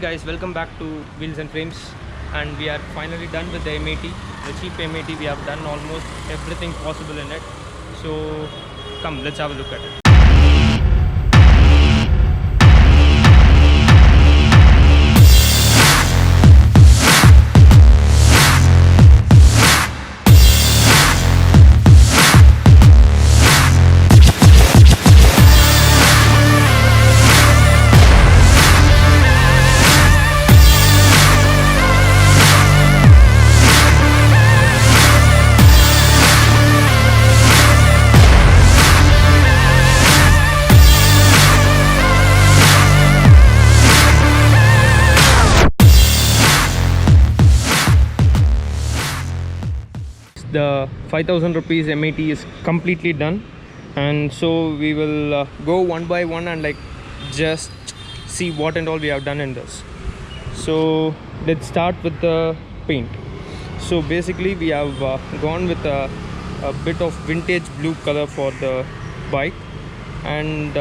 guys, welcome back to Wheels and Frames, and we are finally done with the M80, the cheap M80. We have done almost everything possible in it. So come, let's have a look at it. The 5000 rupees M80 is completely done, and so we will go one by one and just see what and all we have done in this. So let's start with the paint. So basically we have gone with a bit of vintage blue color for the bike, and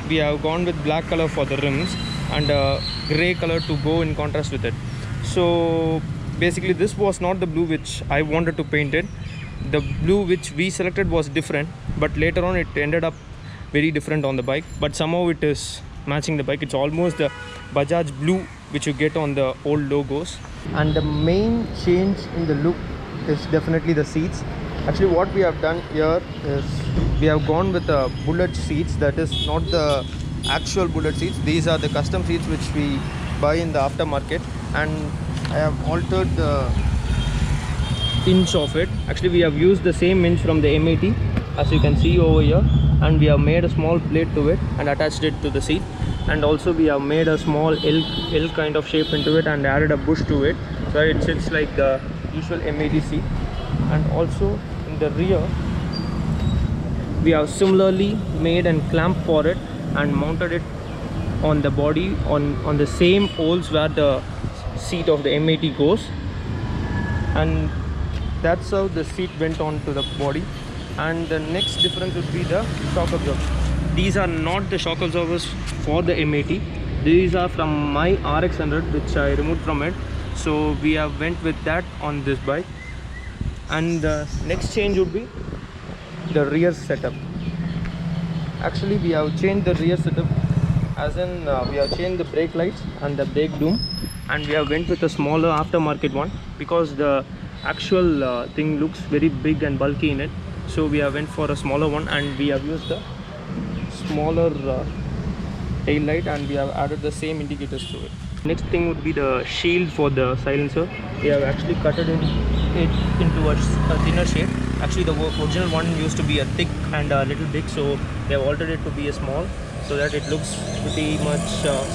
we have gone with black color for the rims and gray color to go in contrast with it. So basically this was not the blue which I wanted to paint it. The blue which we selected was different, but later on it ended up very different on the bike, but somehow it is matching the bike. It's almost the Bajaj blue which you get on the old logos. And the main change in the look is definitely the seats. Actually what we have done here is we have gone with the bullet seats. That is not the actual bullet seats. These are the custom seats which we buy in the aftermarket, and I have altered the inch of it. Actually we have used the same inch from the M80 as you can see over here, and we have made a small plate to it and attached it to the seat, and also we have made a small L kind of shape into it and added a bush to it, so it sits like the usual M80 seat. And also in the rear we have similarly made and clamped for it and mounted it on the body on the same holes where the seat of the M80 goes, and that's how the seat went on to the body. And the next difference would be the shock absorbers. These are not the shock absorbers for the M80. These are from my RX100 which I removed from it, so we have went with that on this bike. And the next change would be the rear setup. Actually we have changed the rear setup, as in we have changed the brake lights and the brake dome, and we have went with a smaller aftermarket one because the actual thing looks very big and bulky in it. So we have went for a smaller one, and we have used the smaller tail light, and we have added the same indicators to it. Next thing would be the shield for the silencer. We have actually cut it into a thinner shape. Actually the original one used to be a thick and a little big, so they have altered it to be a small, so that it looks pretty much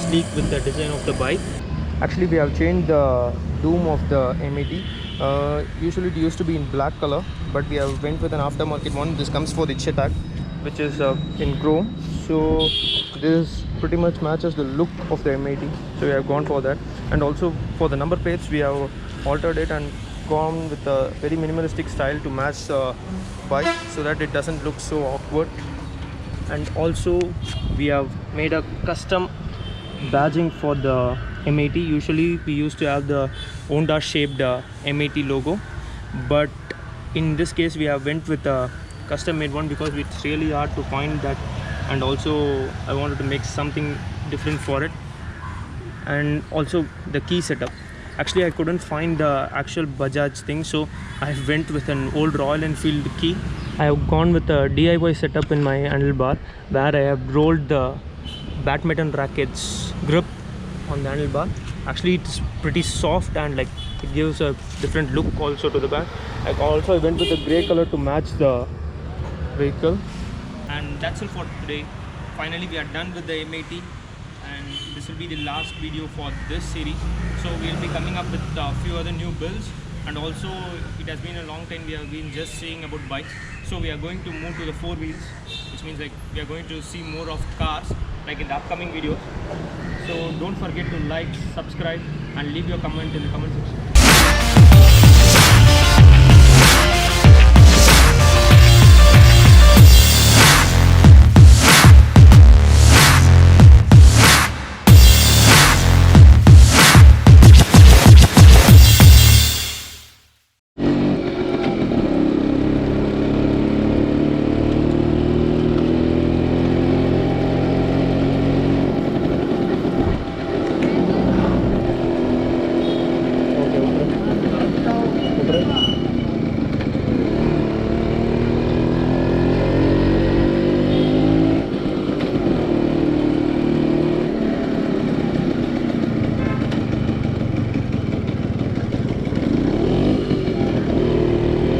sleek with the design of the bike. Actually we have changed the dome of the M80. Usually it used to be in black color, but we have went with an aftermarket one. This comes for the Chetak, which is in chrome, so this pretty much matches the look of the M80, so we have gone for that. And also for the number plates we have altered it and gone with a very minimalistic style to match the bike, so that it doesn't look so awkward. And also we have made a custom badging for the M80. Usually we used to have the Honda shaped M80 logo, but in this case we have went with a custom made one because it's really hard to find that, and also I wanted to make something different for it. And also the key setup. Actually I couldn't find the actual Bajaj thing, so I went with an old Royal Enfield key. I have gone with a DIY setup in my handlebar, where I have rolled the badminton rackets grip on the handlebar. Actually it's pretty soft, and it gives a different look also to the back. I also went with the gray color to match the vehicle. And that's all for today. Finally we are done with the M80, and this will be the last video for this series. So we'll be coming up with a few other new builds, and also it has been a long time we have been just saying about bikes, so we are going to move to the 4 wheels, which means we are going to see more of cars in the upcoming videos. So don't forget to like, subscribe, and leave your comment in the comment section.